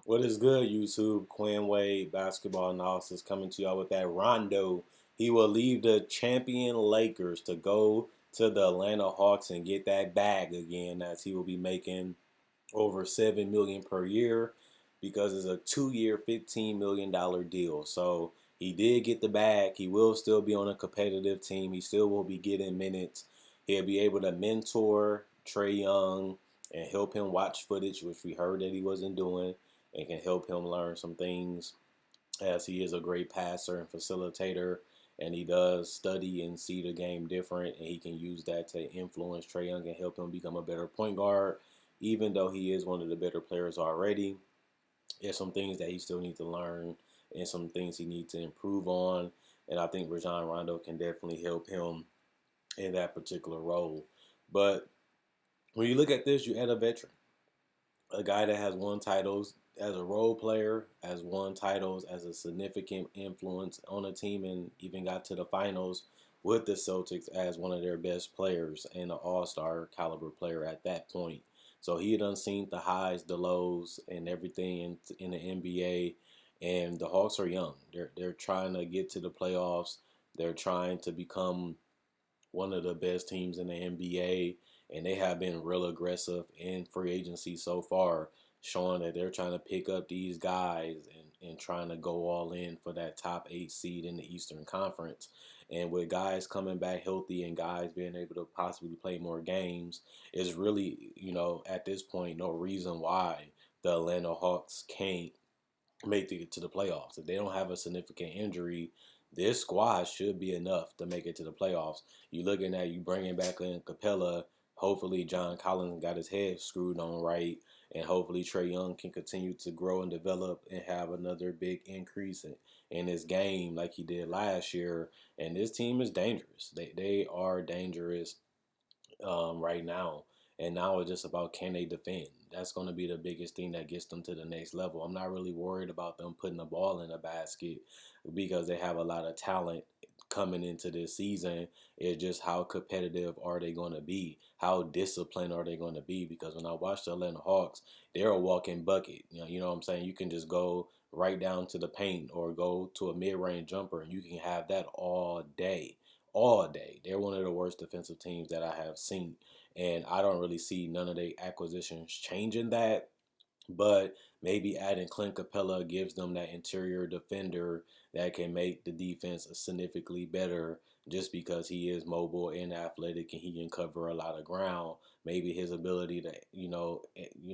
What is good, YouTube? Quinn Wade basketball analysis coming to y'all with that Rondo. He will leave the champion Lakers to go to the Atlanta Hawks and get that bag again, as he will be making over $7 million per year because it's a 2-year, $15 million deal. So he did get the bag. He will still be on a competitive team. He still will be getting minutes. He'll be able to mentor Trey Young and help him watch footage, which we heard that he wasn't doing, and can help him learn some things as he is a great passer and facilitator, and he does study and see the game different, and he can use that to influence Trey Young and help him become a better point guard. Even though he is one of the better players already, there's some things that he still needs to learn and some things he needs to improve on. And I think Rajon Rondo can definitely help him in that particular role. But when you look at this, you add a veteran, a guy that has won titles as a role player, has won titles as a significant influence on a team, and even got to the finals with the Celtics as one of their best players and an all-star caliber player at that point. So he had unseen the highs, the lows, and everything in the NBA. And the Hawks are young. They're trying to get to the playoffs. They're trying to become one of the best teams in the NBA, and they have been real aggressive in free agency so far, showing that they're trying to pick up these guys and trying to go all in for that top 8 seed in the Eastern Conference. And with guys coming back healthy and guys being able to possibly play more games, is really, at this point, no reason why the Atlanta Hawks can't make it to the playoffs. If they don't have a significant injury, this squad should be enough to make it to the playoffs. You looking at you bringing back in Capella. Hopefully, John Collins got his head screwed on right, and hopefully Trey Young can continue to grow and develop and have another big increase in his game like he did last year. And this team is dangerous. They are dangerous right now. And now it's just about can they defend. That's going to be the biggest thing that gets them to the next level. I'm not really worried about them putting the ball in the basket because they have a lot of talent coming into this season. It's just how competitive are they going to be? How disciplined are they going to be? Because when I watch the Atlanta Hawks, they're a walking bucket. You know what I'm saying? You can just go right down to the paint or go to a mid-range jumper and you can have that all day. All day. They're one of the worst defensive teams that I have seen. And I don't really see none of the acquisitions changing that. But maybe adding Clint Capella gives them that interior defender that can make the defense significantly better just because he is mobile and athletic and he can cover a lot of ground. Maybe his ability to,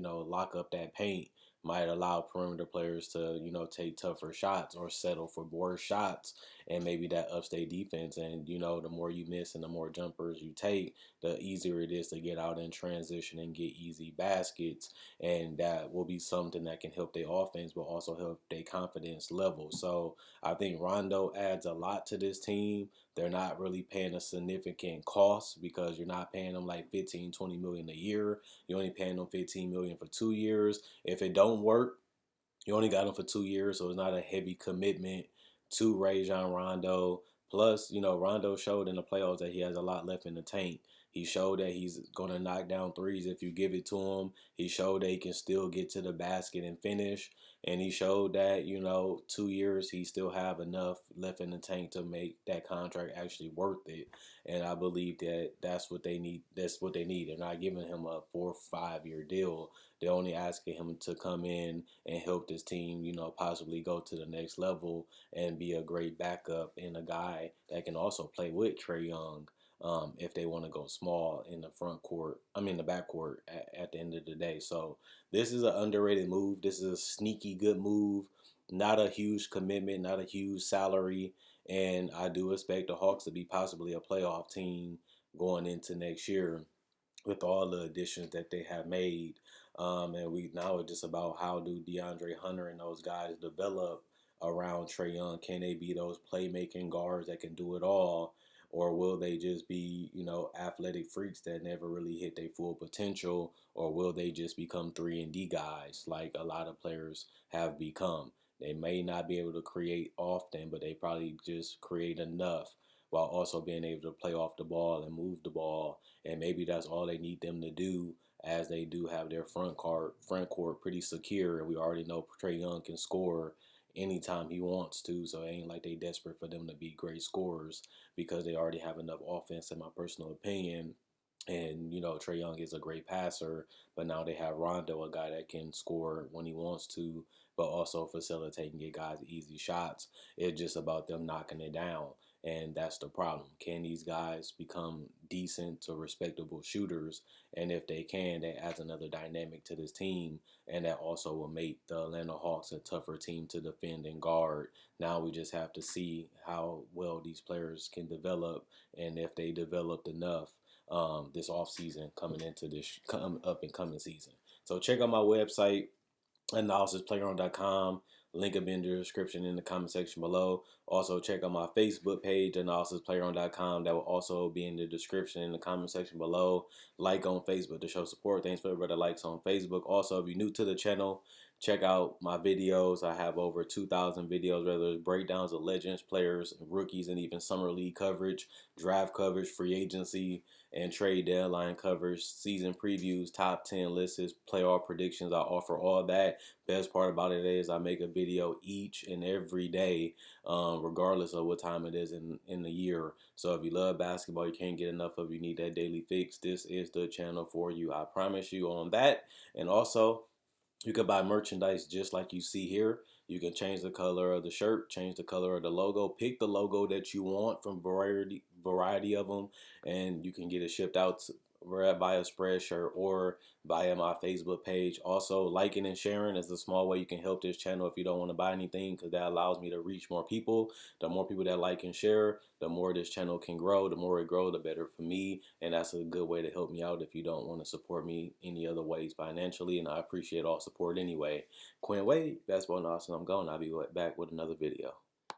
lock up that paint might allow perimeter players to, take tougher shots or settle for worse shots, and maybe that upstate defense. And, the more you miss and the more jumpers you take, the easier it is to get out in transition and get easy baskets, and that will be something that can help their offense, but also help their confidence level. So I think Rondo adds a lot to this team. They're not really paying a significant cost because you're not paying them like 15, 20 million a year. You're only paying them 15 million for 2 years. If it don't work, you only got him for 2 years, so it's not a heavy commitment to Rajon Rondo. Plus, Rondo showed in the playoffs that he has a lot left in the tank. He showed that he's going to knock down threes if you give it to him. He showed that he can still get to the basket and finish. And he showed that, 2 years, he still have enough left in the tank to make that contract actually worth it. And I believe that that's what they need. That's what they need. They're not giving him a 4 or 5 year deal. They're only asking him to come in and help this team, possibly go to the next level and be a great backup and a guy that can also play with Trey Young if they want to go small in the front court. I mean, the back court at the end of the day. So this is an underrated move. This is a sneaky good move. Not a huge commitment, not a huge salary. And I do expect the Hawks to be possibly a playoff team going into next year with all the additions that they have made. And we now it's just about how do DeAndre Hunter and those guys develop around Trey Young. Can they be those playmaking guards that can do it all? Or will they just be, athletic freaks that never really hit their full potential? Or will they just become 3-and-D guys like a lot of players have become? They may not be able to create often, but they probably just create enough while also being able to play off the ball and move the ball, and maybe that's all they need them to do as they do have their front court pretty secure, and we already know Trae Young can score anytime he wants to, so it ain't like they desperate for them to be great scorers because they already have enough offense, in my personal opinion. And Trae Young is a great passer, but now they have Rondo, a guy that can score when he wants to, but also facilitate and get guys easy shots. It's just about them knocking it down. And that's the problem. Can these guys become decent to respectable shooters? And if they can, that adds another dynamic to this team. And that also will make the Atlanta Hawks a tougher team to defend and guard. Now we just have to see how well these players can develop and if they developed enough this off season coming into this up and coming season. So check out my website, analysisplayground.com. Link will be in the description in the comment section below. Also, check out my Facebook page, analysisplayground.com. That will also be in the description in the comment section below. Like on Facebook to show support. Thanks for everybody that likes on Facebook. Also, if you're new to the channel, check out my videos. I have over 2,000 videos, whether it's breakdowns of legends, players, rookies, and even summer league coverage, draft coverage, free agency, and trade deadline coverage, season previews, top 10 lists, playoff predictions. I offer all that. Best part about it is I make a video each and every day, regardless of what time it is in the year. So if you love basketball, you can't get enough of it, you need that daily fix, this is the channel for you. I promise you on that. And also, you can buy merchandise just like you see here. You can change the color of the shirt, change the color of the logo, pick the logo that you want from variety of them, and you can get it shipped out via Spreadshirt or via my Facebook page. Also, liking and sharing is a small way you can help this channel if you don't want to buy anything, because that allows me to reach more people. The more people that like and share, the more this channel can grow. The more it grows, the better for me, and that's a good way to help me out if you don't want to support me any other ways financially, and I appreciate all support anyway. Quinn Wade, Basketball and Austin, I'm gone. I'll be back with another video.